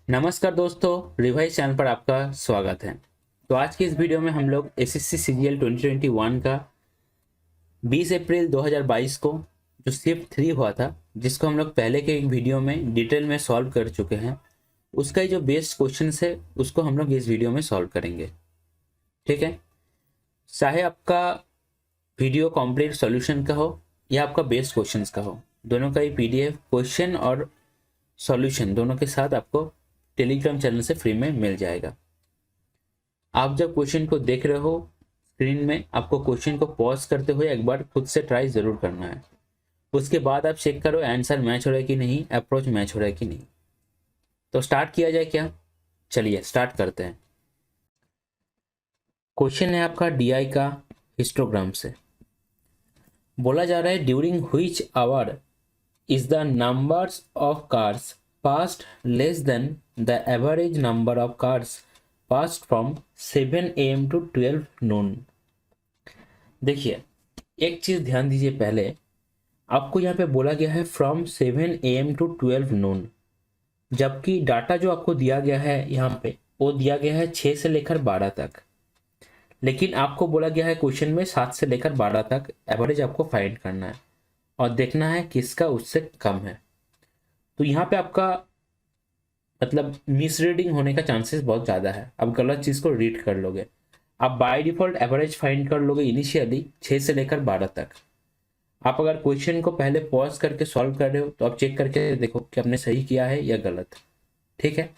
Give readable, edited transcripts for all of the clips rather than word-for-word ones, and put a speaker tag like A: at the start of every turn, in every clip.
A: नमस्कार दोस्तों, revise channel पर आपका स्वागत है। तो आज की इस वीडियो में हम लोग एसएससी सीजीएल 2021 का 20 अप्रैल 2022 को जो शिफ्ट 3 हुआ था, जिसको हम लोग पहले के एक वीडियो में डिटेल में सॉल्व कर चुके हैं, उसका ही जो बेस्ट क्वेश्चन है उसको हम लोग इस वीडियो में सॉल्व करेंगे। ठीक है, चाहे आपका वीडियो कंप्लीट सॉल्यूशन का हो या आपका बेस्ट क्वेश्चन का हो, दोनों का ही पीडीएफ क्वेश्चन और सॉल्यूशन दोनों के साथ आपको टेलीग्राम चैनल से फ्री में मिल जाएगा। आप जब क्वेश्चन को देख रहे हो स्क्रीन में, आपको क्वेश्चन को पॉज करते हुए एक बार खुद से ट्राई जरूर करना है। उसके बाद आप चेक करो आंसर मैच हो रहा है कि नहीं, अप्रोच मैच हो रहा है कि नहीं। तो स्टार्ट किया जाए क्या? चलिए स्टार्ट करते हैं। क्वेश्चन है आपका डीआई का हिस्टोग्राम से। बोला जा रहा है during which hour is the numbers of cars passed less than the average number of cars passed from 7 AM to 12 noon. देखिए, एक चीज ध्यान दीजिए। पहले आपको यहाँ पे बोला गया है फ्रॉम 7 AM टू 12 नून, जबकि डाटा जो आपको दिया गया है यहाँ पे वो दिया गया है 6 से लेकर 12 तक। लेकिन आपको बोला गया है क्वेश्चन में 7 से लेकर 12 तक एवरेज आपको फाइंड करना है और देखना है किसका उससे कम है। तो यहाँ पे आपका मतलब मिसरीडिंग होने का चांसेस बहुत ज़्यादा है। आप गलत चीज़ को रीड कर लोगे। आप बाय डिफॉल्ट एवरेज फाइंड कर लोगे इनिशियली 6 से लेकर 12 तक। आप अगर क्वेश्चन को पहले पॉज करके सॉल्व कर रहे हो तो आप चेक करके देखो कि आपने सही किया है या गलत। ठीक है,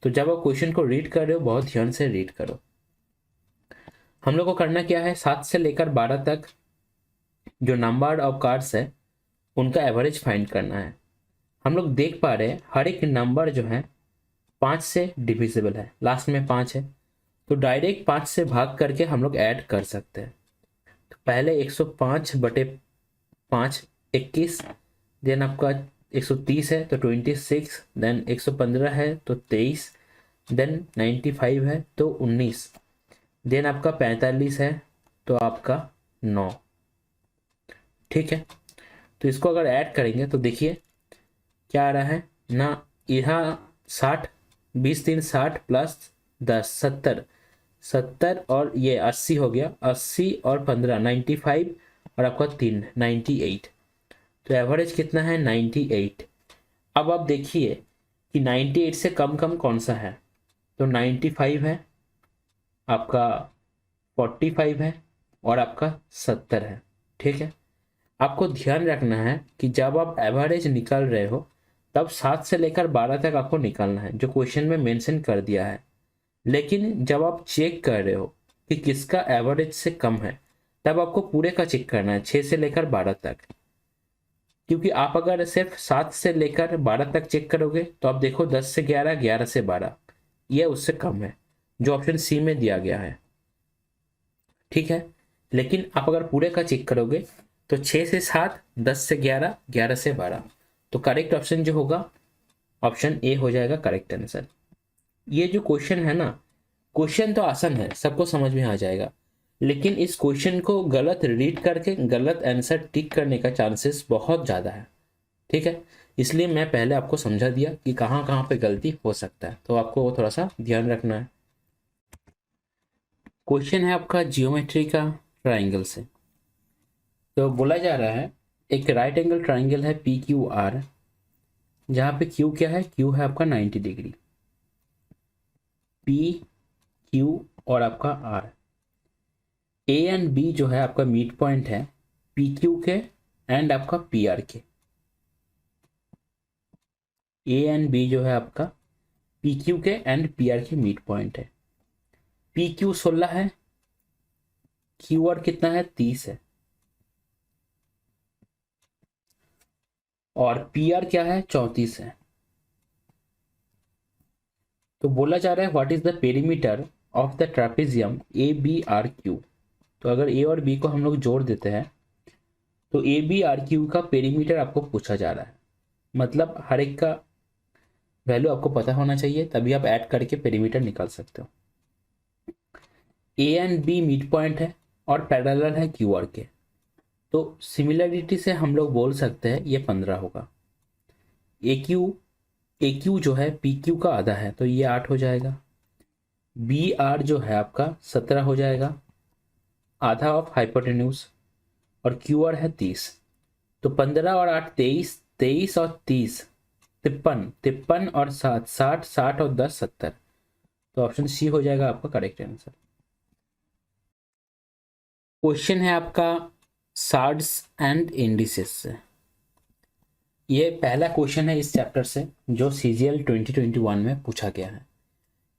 A: तो जब आप क्वेश्चन को रीड कर रहे हो बहुत ध्यान से रीड करो। हम लोग को करना क्या है, 7 से लेकर 12 तक जो नंबर ऑफ कार्ड्स है उनका एवरेज फाइंड करना है। हम लोग देख पा रहे हैं हर एक नंबर जो है 5 से डिविजिबल है, लास्ट में 5 है, तो डायरेक्ट 5 से भाग करके हम लोग ऐड कर सकते हैं। तो पहले 105 बटे 5 21, देन आपका 130 है तो 26, देन 115 है तो 23, देन 95 है तो 19, देन आपका 45 है तो आपका 9। ठीक है, तो इसको अगर ऐड करेंगे तो देखिए क्या आ रहा है ना, यहाँ 60, 20 3 60 प्लस 10 70, 70 और ये 80 हो गया, 80 और 15 95 और आपका 3 98। तो एवरेज कितना है 98। अब आप देखिए कि 98 से कम कम कौन सा है, तो 95 है, आपका 45 है और आपका 70 है। ठीक है, आपको ध्यान रखना है कि जब आप एवरेज निकाल रहे हो तब 7 से लेकर 12 तक आपको निकालना है जो क्वेश्चन में मेंशन कर दिया है। लेकिन जब आप चेक कर रहे हो कि किसका एवरेज से कम है तब आपको पूरे का चेक करना है 6 से लेकर 12 तक। क्योंकि आप अगर सिर्फ 7 से लेकर 12 तक चेक करोगे तो आप देखो 10 से 11, 11 से 12, यह उससे कम है जो ऑप्शन सी में दिया गया है। ठीक है, लेकिन आप अगर पूरे का चेक करोगे तो 6 से 7, 10 से 11, 11 से 12, तो करेक्ट ऑप्शन जो होगा ऑप्शन ए हो जाएगा करेक्ट आंसर। ये जो क्वेश्चन है ना, क्वेश्चन तो आसान है, सबको समझ में आ जाएगा, लेकिन इस क्वेश्चन को गलत रीड करके गलत आंसर टिक करने का चांसेस बहुत ज़्यादा है। ठीक है, इसलिए मैं पहले आपको समझा दिया कि कहाँ कहाँ पे गलती हो सकता है, तो आपको वो थोड़ा सा ध्यान रखना है। क्वेश्चन है आपका जियोमेट्री का ट्राइंगल से। तो बोला जा रहा है एक राइट एंगल ट्राइंगल है पी क्यू आर, जहाँ पे क्यू क्या है, क्यू है आपका 90 डिग्री, पी क्यू और आपका आर। ए एंड बी जो है आपका मिड पॉइंट है पी क्यू के एंड आपका पी आर के। ए एंड बी जो है आपका पी क्यू के एंड पी आर के मिड पॉइंट है। पी क्यू 16 है, क्यू आर कितना है 30 है, और पी आर क्या है 34 है। तो बोला जा रहा है what is the perimeter of the trapezium A B R Q. तो अगर ए और बी को हम लोग जोड़ देते हैं तो ए बी आर क्यू का पेरीमीटर आपको पूछा जा रहा है। मतलब हर एक का वैल्यू आपको पता होना चाहिए, तभी आप ऐड करके पेरीमीटर निकाल सकते हो। A and B mid point है और पैरेलल है क्यू आर के, तो सिमिलरिटी से हम लोग बोल सकते हैं ये 15 होगा। ए क्यू ए क्यू जो है पी क्यू का आधा है तो ये 8 हो जाएगा। बी आर जो है आपका 17 हो जाएगा, आधा ऑफ हाइपोटेन्यूज, और क्यू आर है 30। तो 15 और 8 23, 23 और 30 53, 53 और 7 60, 60 और 10 70। तो ऑप्शन सी हो जाएगा आपका करेक्ट आंसर। क्वेश्चन है आपका सार्ड्स एंड इंडिसेस से। ये पहला क्वेश्चन है इस चैप्टर से जो सीजीएल 2021 में पूछा गया है।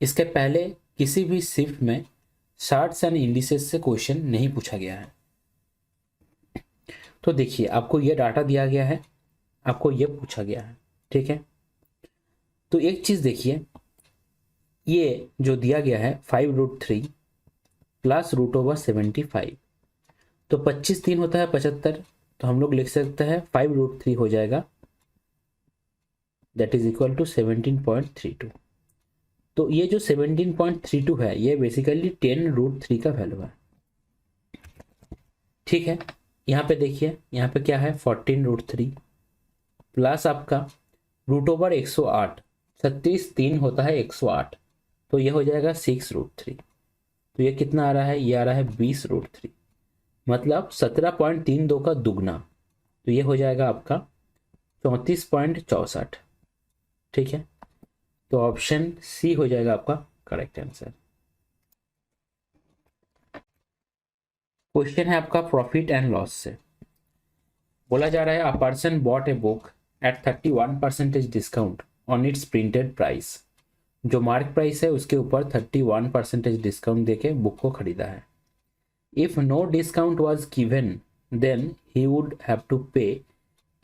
A: इसके पहले किसी भी शिफ्ट में सार्ड्स एंड इंडिसेस से क्वेश्चन नहीं पूछा गया है। तो देखिए आपको ये डाटा दिया गया है, आपको ये पूछा गया है, ठीक है। तो एक चीज देखिए, ये जो दिया गया है 5√3 प्लस √75, तो 25 3 होता है 75, तो हम लोग लिख सकते हैं 5√3 हो जाएगा, दैट इज इक्वल टू 17.32। तो ये जो 17.32 है ये बेसिकली 10√3 का वैल्यू है, ठीक है। यहाँ पे देखिए, यहाँ पे क्या है 14√3 प्लस आपका √108, 36 3 होता है 108, तो ये हो जाएगा 6√3। तो ये कितना आ रहा है, ये आ रहा है 20√3, मतलब 17.32 का दुगना, तो ये हो जाएगा आपका 34.64, ठीक है। तो ऑप्शन सी हो जाएगा आपका करेक्ट आंसर। क्वेश्चन है आपका प्रॉफिट एंड लॉस से। बोला जा रहा है a person bought a book at 31% discount on its printed price. जो मार्क प्राइस है उसके ऊपर 31% डिस्काउंट देके बुक को खरीदा है। If no discount was given then he would have to pay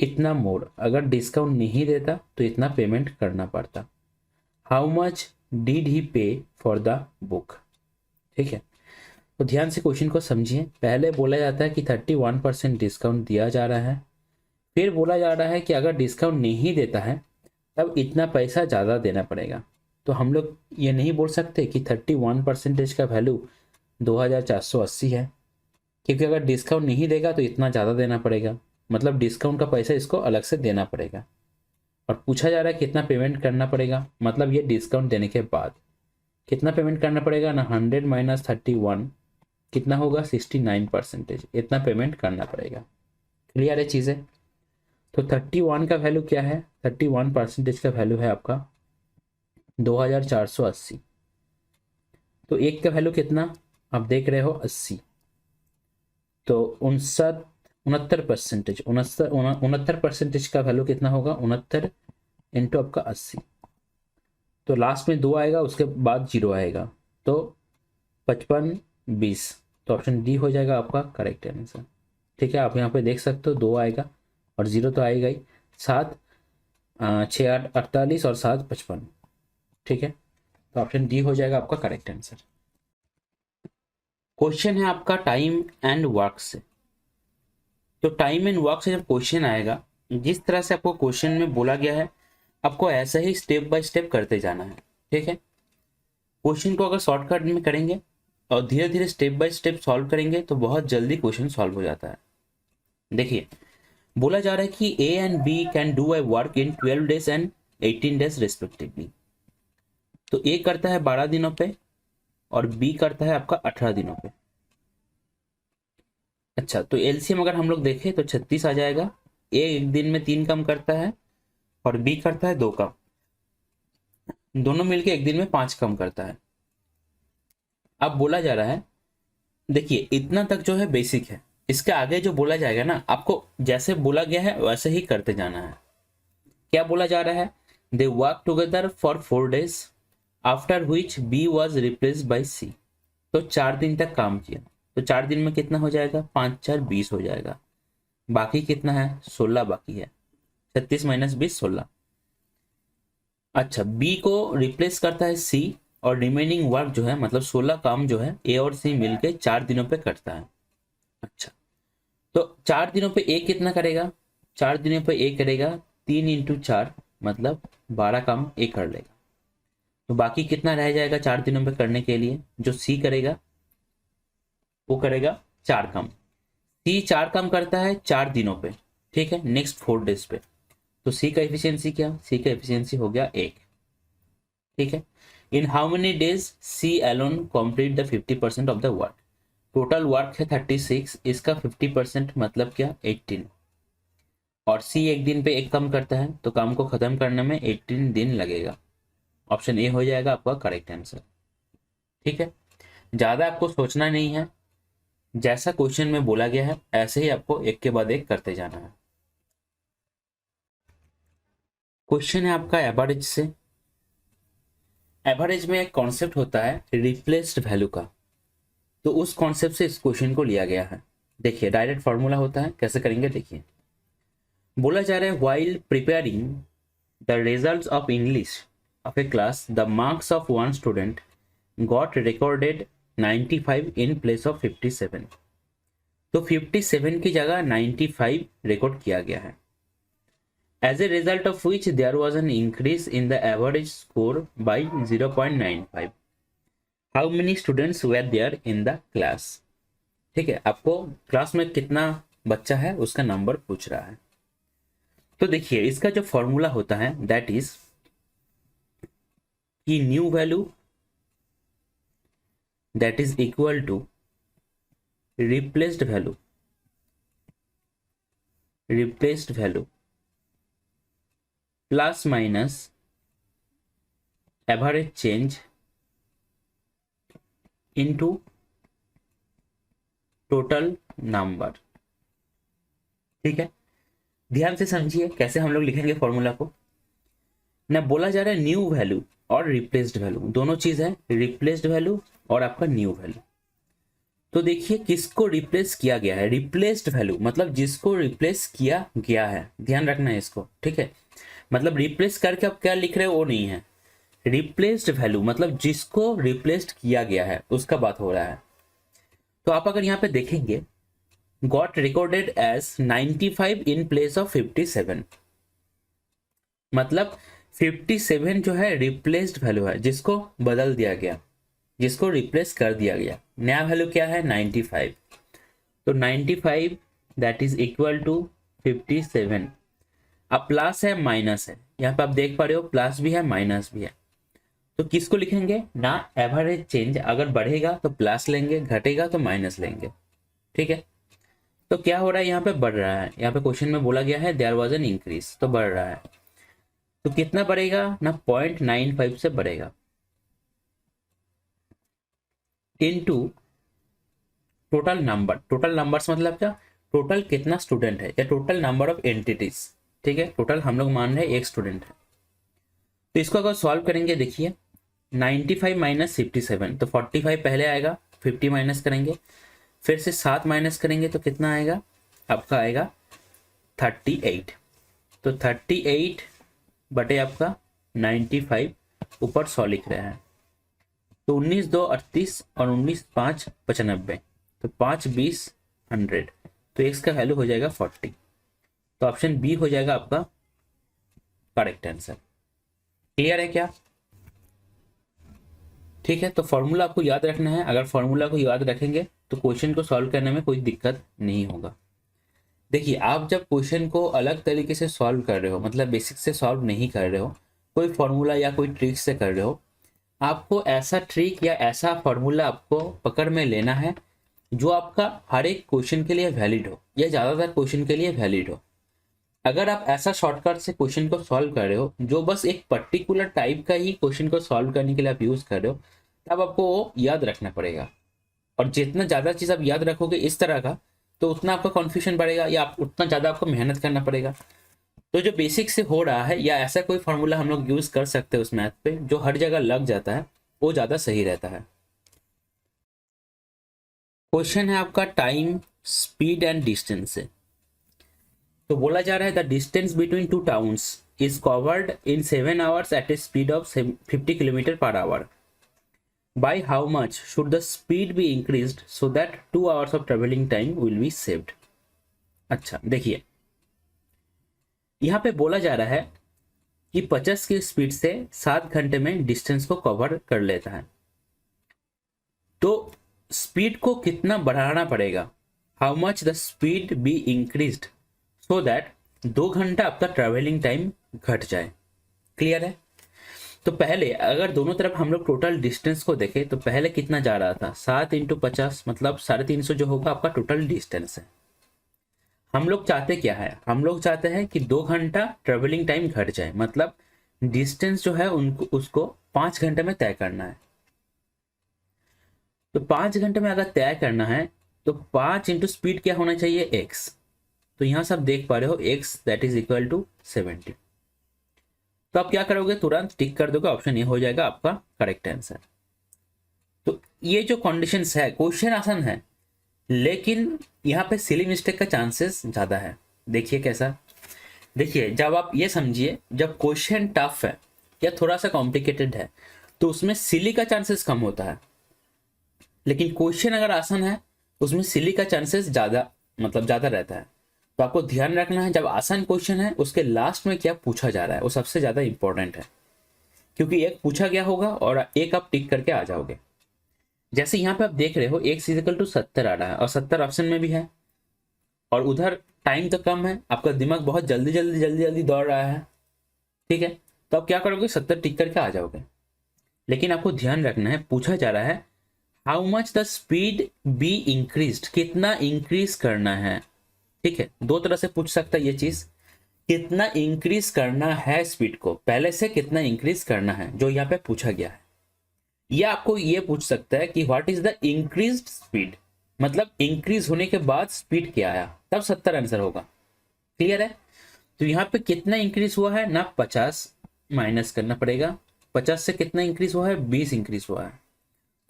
A: इतना मोर। अगर डिस्काउंट नहीं देता तो इतना पेमेंट करना पड़ता। हाउ मच डिड ही पे फॉर द बुक, ठीक है। तो ध्यान से क्वेश्चन को समझिए। पहले बोला जाता है कि 31% डिस्काउंट दिया जा रहा है, फिर बोला जा रहा है कि अगर डिस्काउंट नहीं देता है तब इतना पैसा ज़्यादा देना पड़ेगा। तो हम लोग ये नहीं बोल सकते कि 31% का वैल्यू 2480 है, क्योंकि अगर डिस्काउंट नहीं देगा तो इतना ज़्यादा देना पड़ेगा, मतलब डिस्काउंट का पैसा इसको अलग से देना पड़ेगा। और पूछा जा रहा है कितना पेमेंट करना पड़ेगा, मतलब ये डिस्काउंट देने के बाद कितना पेमेंट करना पड़ेगा ना, 100 माइनस 31 कितना होगा 69%, इतना पेमेंट करना पड़ेगा। क्लियर है चीज़ें। तो 31 का वैल्यू क्या है, 31% का वैल्यू है आपका 2480। तो एक का वैल्यू कितना आप देख रहे हो 80, तो 69% 69% का वैल्यू कितना होगा 69 इंटू आपका 80। तो लास्ट में 2 आएगा, उसके बाद 0 आएगा, तो 55 20। तो ऑप्शन डी हो जाएगा आपका करेक्ट आंसर, ठीक है। आप यहाँ पे देख सकते हो 2 आएगा और 0 तो आएगा ही। 7 6 8 48 और 7 55, ठीक है। तो ऑप्शन डी हो जाएगा आपका करेक्ट आंसर। क्वेश्चन है आपका टाइम एंड वर्क से। तो टाइम एंड वर्क से जब क्वेश्चन आएगा, जिस तरह से आपको क्वेश्चन में बोला गया है आपको ऐसा ही स्टेप बाय स्टेप करते जाना है, ठीक है। क्वेश्चन को अगर शॉर्टकट में करेंगे और धीरे धीरे स्टेप बाय स्टेप सॉल्व करेंगे तो बहुत जल्दी क्वेश्चन सॉल्व हो जाता है। देखिए बोला जा रहा है कि A and B can do a work in 12 days and 18 days respectively. तो ए करता है 12 दिनों पे और बी करता है आपका 18 दिनों पे। अच्छा, तो एलसीएम अगर हम लोग देखें तो 36 आ जाएगा। ए एक दिन में 3 काम करता है और बी करता है 2 काम, दोनों मिलके एक दिन में 5 काम करता है। अब बोला जा रहा है, देखिए इतना तक जो है बेसिक है, इसके आगे जो बोला जाएगा ना आपको जैसे बोला गया है वैसे ही करते जाना है। क्या बोला जा रहा है, they work together for 4 days after which B was replaced by C. तो 4 दिन तक काम किया, तो 4 दिन में कितना हो जाएगा 5 4 20 हो जाएगा। बाकी कितना है 16 बाकी है, 36 माइनस 20 16। अच्छा, बी को रिप्लेस करता है सी और रिमेनिंग वर्क जो है मतलब 16 काम जो है ए और सी मिलके 4 दिनों पे करता है। अच्छा, तो 4 दिनों पे ए कितना करेगा, 4 दिनों पे ए करेगा 3 इंटू 4 मतलब 12 काम ए कर लेगा। तो बाकी कितना रह जाएगा 4 दिनों पे करने के लिए, जो सी करेगा वो करेगा 4 काम। सी 4 काम करता है 4 दिनों पे, ठीक है, नेक्स्ट 4 डेज पे। तो सी का एफिशिएंसी क्या, सी का एफिशिएंसी हो गया 1। ठीक है। In how many days C alone complete the 50% of the work. Total work है 36, इसका 50% मतलब क्या 18, और सी एक दिन पे एक काम करता है तो काम को खत्म करने में 18 दिन लगेगा। ऑप्शन ए हो जाएगा आपका करेक्ट आंसर। ठीक है, ज्यादा आपको सोचना नहीं है, जैसा क्वेश्चन में बोला गया है ऐसे ही आपको एक के बाद एक करते जाना है। क्वेश्चन है आपका एवरेज से। एवरेज में एक कॉन्सेप्ट होता है रिप्लेस्ड वैल्यू का, तो उस कॉन्सेप्ट से इस क्वेश्चन को लिया गया है। देखिए डायरेक्ट फॉर्मूला होता है, कैसे करेंगे देखिए। बोला जा रहा है while preparing the results of English of A class the marks of one student got recorded 95 in place of 57। तो 57 की जगह 95 रिकॉर्ड किया गया है। As a result of which there was an increase in the average score by 0.95. How many students were there in the class? ठीक है, आपको class में कितना बच्चा है उसका नंबर पूछ रहा है। तो देखिए इसका जो फॉर्मूला होता है दैट इज कि new value that is equal to replaced value plus minus average change into total number. ठीक है, ध्यान से समझिए कैसे हम लोग लिखेंगे फॉर्मूला को ना। बोला जा रहा है न्यू वैल्यू और रिप्लेस्ड वैल्यू, दोनों चीज है, रिप्लेस्ड वैल्यू और आपका न्यू वैल्यू। तो देखिए किसको रिप्लेस किया गया है, रिप्लेस्ड वैल्यू मतलब जिसको रिप्लेस किया गया है, ध्यान रखना है इसको। ठीक है, मतलब रिप्लेस करके आप क्या लिख रहे हो वो नहीं है, रिप्लेस्ड वैल्यू मतलब जिसको रिप्लेस्ड किया गया है उसका बात हो रहा है। तो आप अगर यहाँ पे देखेंगे got recorded as 95 in place of 57, मतलब 57 जो है रिप्लेस्ड वैल्यू है, जिसको बदल दिया गया, जिसको रिप्लेस कर दिया गया। नया वैल्यू क्या है 95, तो 95 दैट इज इक्वल टू 57। अब प्लस है माइनस है, यहाँ पे आप देख पा रहे हो प्लस भी है माइनस भी है, तो किसको लिखेंगे ना, एवरेज चेंज। अगर बढ़ेगा तो प्लस लेंगे, घटेगा तो माइनस लेंगे। ठीक है, तो क्या हो रहा है यहाँ पे बढ़ रहा है, यहाँ पे क्वेश्चन में बोला गया है देयर वाज एन इंक्रीज, तो बढ़ रहा है। तो कितना बढ़ेगा ना 0.95 से बढ़ेगा into total number. Total numbers मतलब क्या, टोटल कितना स्टूडेंट है या टोटल नंबर ऑफ एंटिटीज। ठीक है, टोटल हम लोग मान रहे हैं एक स्टूडेंट है। तो इसको अगर सॉल्व करेंगे देखिए 95 माइनस 57, तो 45 पहले आएगा, 50 माइनस करेंगे, फिर से 7 माइनस करेंगे तो कितना आएगा आपका, आएगा 38। तो 38 बटे आपका 95 ऊपर 100 लिख रहे हैं, तो 19 2 38 और 19 5 95, तो 5 20 100, तो x का वैल्यू हो जाएगा 40। तो ऑप्शन बी हो जाएगा आपका करेक्ट आंसर। क्लियर है क्या? ठीक है, तो फॉर्मूला आपको याद रखना है। अगर फॉर्मूला को याद रखेंगे तो क्वेश्चन को सॉल्व करने में कोई दिक्कत नहीं होगा। देखिए आप जब क्वेश्चन को अलग तरीके से सॉल्व कर रहे हो, मतलब बेसिक से सॉल्व नहीं कर रहे हो, कोई फॉर्मूला या कोई ट्रिक से कर रहे हो, आपको ऐसा ट्रिक या ऐसा फॉर्मूला आपको पकड़ में लेना है जो आपका हर एक क्वेश्चन के लिए वैलिड हो या ज़्यादातर क्वेश्चन के लिए वैलिड हो। अगर आप ऐसा शॉर्टकट से क्वेश्चन को सॉल्व कर रहे हो जो बस एक पर्टिकुलर टाइप का ही क्वेश्चन को सॉल्व करने के लिए आप यूज़ कर रहे हो, तब आपको वो याद रखना पड़ेगा। और जितना ज़्यादा चीज़ आप याद रखोगे इस तरह का, तो उतना आपका कन्फ्यूजन बढ़ेगा या आप उतना ज़्यादा आपको मेहनत करना पड़ेगा। तो जो बेसिक से हो रहा है या ऐसा कोई फॉर्मूला हम लोग यूज़ कर सकते हैं उस मैथ पे जो हर जगह लग जाता है, वो ज़्यादा सही रहता है। क्वेश्चन है आपका टाइम, स्पीड एंड डिस्टेंस से। तो बोला जा रहा है the distance between two towns is covered in 7 hours at a speed of 50 kilometre per hour. By how much should the speed be increased so that 2 hours of travelling time will be saved. अच्छा देखिए, यहाँ पे बोला जा रहा है कि 50 की स्पीड से 7 घंटे में डिस्टेंस को कवर कर लेता है। तो स्पीड को कितना बढ़ाना पड़ेगा, how much the speed be increased so that 2 घंटा आपका ट्रैवलिंग टाइम घट जाए। क्लियर है? तो पहले अगर दोनों तरफ हम लोग टोटल डिस्टेंस को देखें तो पहले कितना जा रहा था, 7 × 50 मतलब 350 जो होगा आपका टोटल डिस्टेंस है। हम लोग चाहते क्या है, हम लोग चाहते हैं कि 2 घंटा ट्रेवलिंग टाइम घट जाए, मतलब डिस्टेंस जो है उनको उसको 5 घंटे में तय करना है। तो 5 घंटे में अगर तय करना है तो 5 इंटू स्पीड क्या होना चाहिए, x। तो यहां से आप देख पा रहे हो x that is equal to 70। तो आप क्या करोगे, तुरंत टिक कर दोगे, ऑप्शन ये हो जाएगा आपका करेक्ट आंसर। तो ये जो कंडीशंस है, क्वेश्चन आसान है लेकिन यहाँ पे सिली मिस्टेक का चांसेस ज्यादा है। देखिए कैसा, देखिए जब आप ये समझिए, जब क्वेश्चन टफ है या थोड़ा सा कॉम्प्लिकेटेड है तो उसमें सिली का चांसेस कम होता है, लेकिन क्वेश्चन अगर आसान है उसमें सिली का चांसेस ज्यादा, मतलब ज्यादा रहता है। तो आपको ध्यान रखना है, जब आसान क्वेश्चन है उसके लास्ट में क्या पूछा जा रहा है वो सबसे ज्यादा इंपॉर्टेंट है, क्योंकि एक पूछा गया होगा और एक आप टिक करके आ जाओगे। जैसे यहाँ पे आप देख रहे हो x इजिकल टू 70 आ रहा है और 70 ऑप्शन में भी है, और उधर टाइम तो कम है, आपका दिमाग बहुत जल्दी जल्दी जल्दी जल्दी दौड़ रहा है। ठीक है, तो आप क्या करोगे, 70 टिक करके आ जाओगे। लेकिन आपको ध्यान रखना है, पूछा जा रहा है how much the speed be increase, कितना इंक्रीज करना है। ठीक है, दो तरह से पूछ सकता है ये चीज, कितना इंक्रीज करना है स्पीड को, पहले से कितना इंक्रीज करना है, जो यहाँ पे पूछा गया है। या आपको ये पूछ सकता है कि what is the increased speed, मतलब इंक्रीज होने के बाद स्पीड क्या आया, तब 70 आंसर होगा। क्लियर है? तो यहाँ पे कितना इंक्रीज हुआ है ना, 50 माइनस करना पड़ेगा, 50 से कितना इंक्रीज हुआ है, 20 इंक्रीज हुआ है।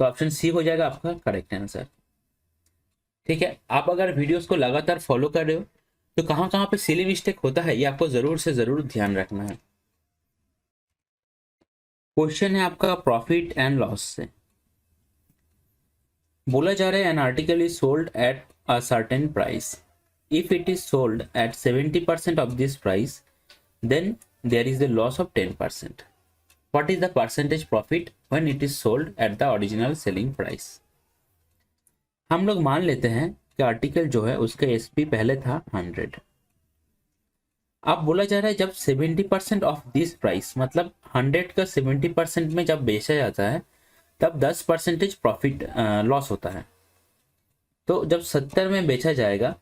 A: तो ऑप्शन सी हो जाएगा आपका करेक्ट आंसर। ठीक है, आप अगर वीडियोस को लगातार फॉलो कर रहे हो तो कहाँ कहाँ पे सिली मिस्टेक होता है ये आपको जरूर से जरूर ध्यान रखना है। क्वेश्चन है आपका प्रॉफिट एंड लॉस से। बोला जा रहा है an article is sold at a certain price, if it is sold at 70% of this price then there is the loss of 10%। What is the percentage profit when it is sold at the original selling price. हम लोग मान लेते हैं कि article जो है उसका SP पहले था 100। अब बोला जा रहा है जब 70% ऑफ दिस प्राइस, मतलब 100 का 70% में जब बेचा जाता है तब 10% प्रॉफिट लॉस होता है। तो जब 70 में बेचा जाएगा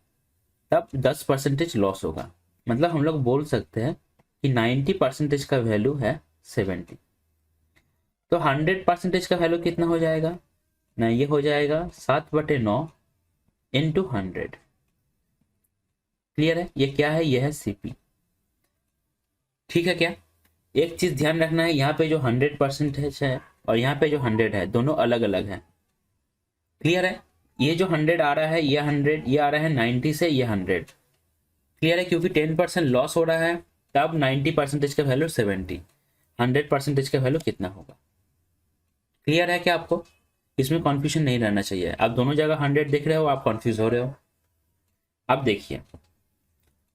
A: तब 10% लॉस होगा, मतलब हम लोग बोल सकते हैं कि 90% का वैल्यू है 70। तो 100% का वैल्यू कितना हो जाएगा ना, ये हो जाएगा 7/9 इंटू 100। क्लियर है? ये क्या है, ये है सीपी। ठीक है क्या? एक चीज ध्यान रखना है, यहाँ पे जो 100% है और यहाँ पे जो 100 है दोनों अलग अलग है। क्लियर है? ये जो 100 आ रहा है, ये 100, ये आ रहा है 90 से, ये 100। क्लियर है? क्योंकि 10% लॉस हो रहा है तब 90% का वैल्यू 70, 100% का वैल्यू कितना होगा। क्लियर है क्या आपको? इसमें कॉन्फ्यूजन नहीं रहना चाहिए। आप दोनों जगह 100 देख रहे हो, आप कॉन्फ्यूज हो रहे हो। अब देखिए,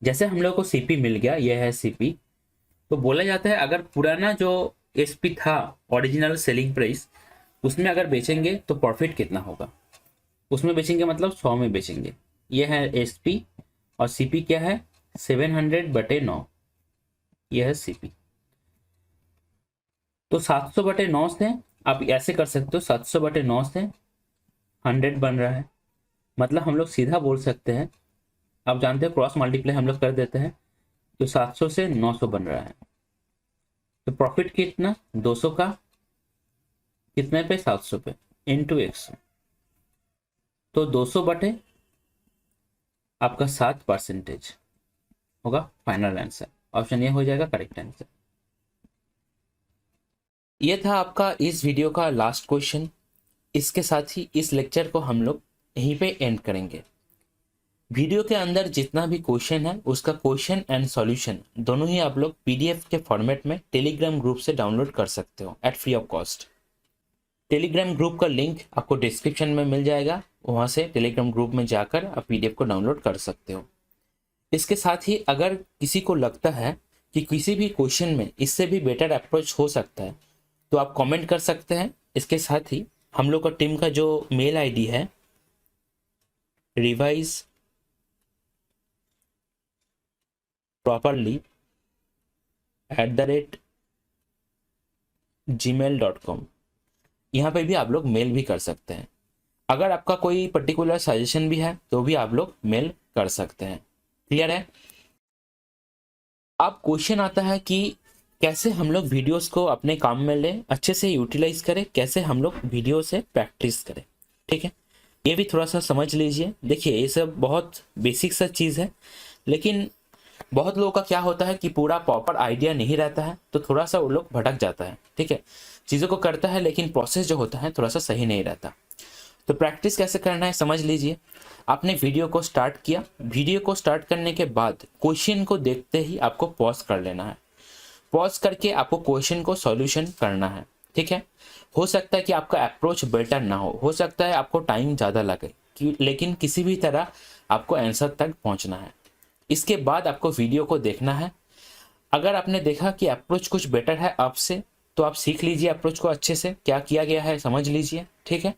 A: जैसे हम लोग को सीपी मिल गया, ये है सीपी। तो बोला जाता है अगर पुराना जो एसपी था, ओरिजिनल सेलिंग प्राइस, उसमें अगर बेचेंगे तो प्रॉफिट कितना होगा। उसमें बेचेंगे मतलब 100 में बेचेंगे। ये है एसपी और सीपी क्या है, 700/9, यह है सीपी। तो 700/9 से आप ऐसे कर सकते हो, 700/9 से 100 बन रहा है, मतलब हम लोग सीधा बोल सकते हैं, आप जानते हैं क्रॉस मल्टीप्लाई हम लोग कर देते हैं, तो 700 से 900 बन रहा है। तो प्रॉफिट कितना, 200 का कितने पे, 700 पे, इंटू 100। तो 200 बटे आपका 7% होगा फाइनल आंसर। ऑप्शन ए हो जाएगा करेक्ट आंसर। ये था आपका इस वीडियो का लास्ट क्वेश्चन। इसके साथ ही इस लेक्चर को हम लोग यहीं पे एंड करेंगे। वीडियो के अंदर जितना भी क्वेश्चन है उसका क्वेश्चन एंड सॉल्यूशन दोनों ही आप लोग पीडीएफ के फॉर्मेट में टेलीग्राम ग्रुप से डाउनलोड कर सकते हो at free of cost. Telegram group का लिंक आपको डिस्क्रिप्शन में मिल जाएगा, वहां से टेलीग्राम ग्रुप में जाकर आप पीडीएफ को डाउनलोड कर सकते हो। इसके साथ ही अगर किसी को लगता है कि किसी भी क्वेश्चन में इससे भी बेटर अप्रोच हो सकता है तो आप कमेंट कर सकते हैं। इसके साथ ही हम लोग का टीम का जो मेल आईडी है revise properly @gmail.com। यहाँ पे भी आप लोग मेल भी कर सकते हैं। अगर आपका कोई पर्टिकुलर सजेशन भी है तो भी आप लोग मेल कर सकते हैं। क्लियर है? अब क्वेश्चन आता है कि कैसे हम लोग वीडियोस को अपने काम में लें, अच्छे से यूटिलाइज करें, कैसे हम लोग वीडियो से प्रैक्टिस करें। ठीक है, ये भी थोड़ा सा समझ लीजिए। देखिए ये सब बहुत बेसिक सा चीज़ है, लेकिन बहुत लोगों का क्या होता है कि पूरा प्रॉपर आइडिया नहीं रहता है, तो थोड़ा सा वो लोग भटक जाता है। ठीक है, चीज़ों को करता है लेकिन प्रोसेस जो होता है थोड़ा सा सही नहीं रहता। तो प्रैक्टिस कैसे करना है समझ लीजिए। आपने वीडियो को स्टार्ट किया, वीडियो को स्टार्ट करने के बाद क्वेश्चन को देखते ही आपको पॉज कर लेना है। पॉज करके आपको क्वेश्चन को सॉल्यूशन करना है। ठीक है, हो सकता है कि आपका अप्रोच बेटर ना हो सकता है आपको टाइम ज़्यादा लगे लेकिन किसी भी तरह आपको आंसर तक पहुंचना है। इसके बाद आपको वीडियो को देखना है। अगर आपने देखा कि अप्रोच कुछ बेटर है आपसे, तो आप सीख लीजिए अप्रोच को अच्छे से, क्या किया गया है समझ लीजिए। ठीक है,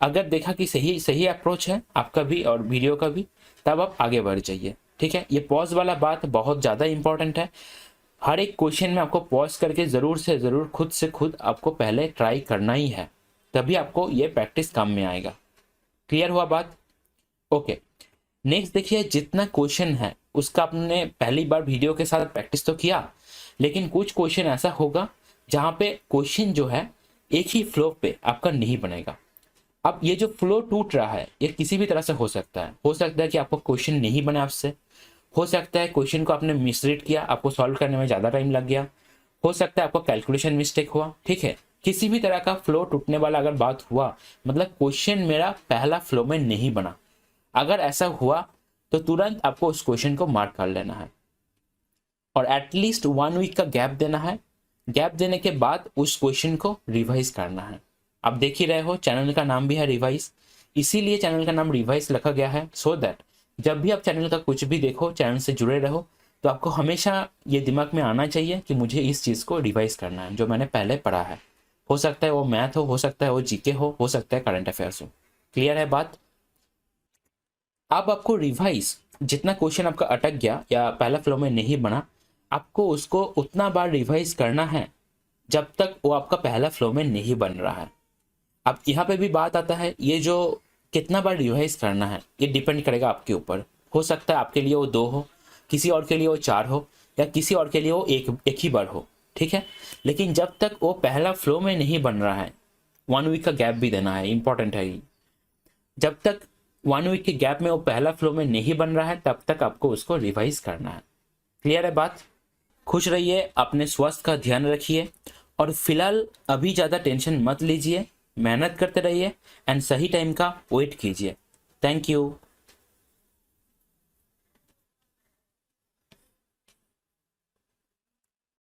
A: अगर देखा कि सही अप्रोच है आपका भी और वीडियो का भी, तब आप आगे बढ़ जाइए। ठीक है, ये पॉज वाला बात बहुत ज़्यादा इंपॉर्टेंट है। हर एक क्वेश्चन में आपको पॉज करके ज़रूर से ज़रूर खुद से खुद आपको पहले ट्राई करना ही है, तभी आपको ये प्रैक्टिस काम में आएगा। क्लियर हुआ बात? ओके, नेक्स्ट देखिए, जितना क्वेश्चन है उसका आपने पहली बार वीडियो के साथ प्रैक्टिस तो किया, लेकिन कुछ क्वेश्चन ऐसा होगा जहाँ पे क्वेश्चन जो है एक ही फ्लो पे आपका नहीं बनेगा। अब ये जो फ्लो टूट रहा है ये किसी भी तरह से हो सकता है कि आपको क्वेश्चन नहीं बने आपसे, हो सकता है क्वेश्चन को आपने मिसरीड किया, आपको सॉल्व करने में ज़्यादा टाइम लग गया, हो सकता है आपको कैलकुलेशन मिस्टेक हुआ। ठीक है, किसी भी तरह का फ्लो टूटने वाला अगर बात हुआ, मतलब क्वेश्चन मेरा पहला फ्लो में नहीं बना, अगर ऐसा हुआ तो तुरंत आपको उस क्वेश्चन को मार्क कर लेना है और एटलीस्ट 1 वीक का गैप देना है। गैप देने के बाद उस क्वेश्चन को रिवाइज करना है। आप देख ही रहे हो चैनल का नाम भी है रिवाइज, इसीलिए चैनल का नाम रिवाइज रखा गया है, सो दैट जब भी आप चैनल का कुछ भी देखो, चैनल से जुड़े रहो, तो आपको हमेशा ये दिमाग में आना चाहिए कि मुझे इस चीज़ को रिवाइज करना है जो मैंने पहले पढ़ा है। हो सकता है वो मैथ हो सकता है वो जीके हो सकता है करंट अफेयर्स हो। क्लियर है बात? अब आपको रिवाइज, जितना क्वेश्चन आपका अटक गया या पहला फ्लो में नहीं बना, आपको उसको उतना बार रिवाइज करना है जब तक वो आपका पहला फ्लो में नहीं बन रहा है। अब यहाँ पे भी बात आता है, ये जो कितना बार रिवाइज करना है ये डिपेंड करेगा आपके ऊपर। हो सकता है आपके लिए वो 2 हो, किसी और के लिए वो 4 हो, या किसी और के लिए वो एक ही बार हो। ठीक है, लेकिन जब तक वो पहला फ्लो में नहीं बन रहा है, 1 वीक का गैप भी देना है, इंपॉर्टेंट है। जब तक 1 वीक के गैप में वो पहला फ्लो में नहीं बन रहा है, तब तक आपको उसको रिवाइज करना है। क्लियर है बात? खुश रहिए, अपने स्वास्थ्य का ध्यान रखिए और फिलहाल अभी ज़्यादा टेंशन मत लीजिए, मेहनत करते रहिए एंड सही टाइम का वेट कीजिए। Thank you.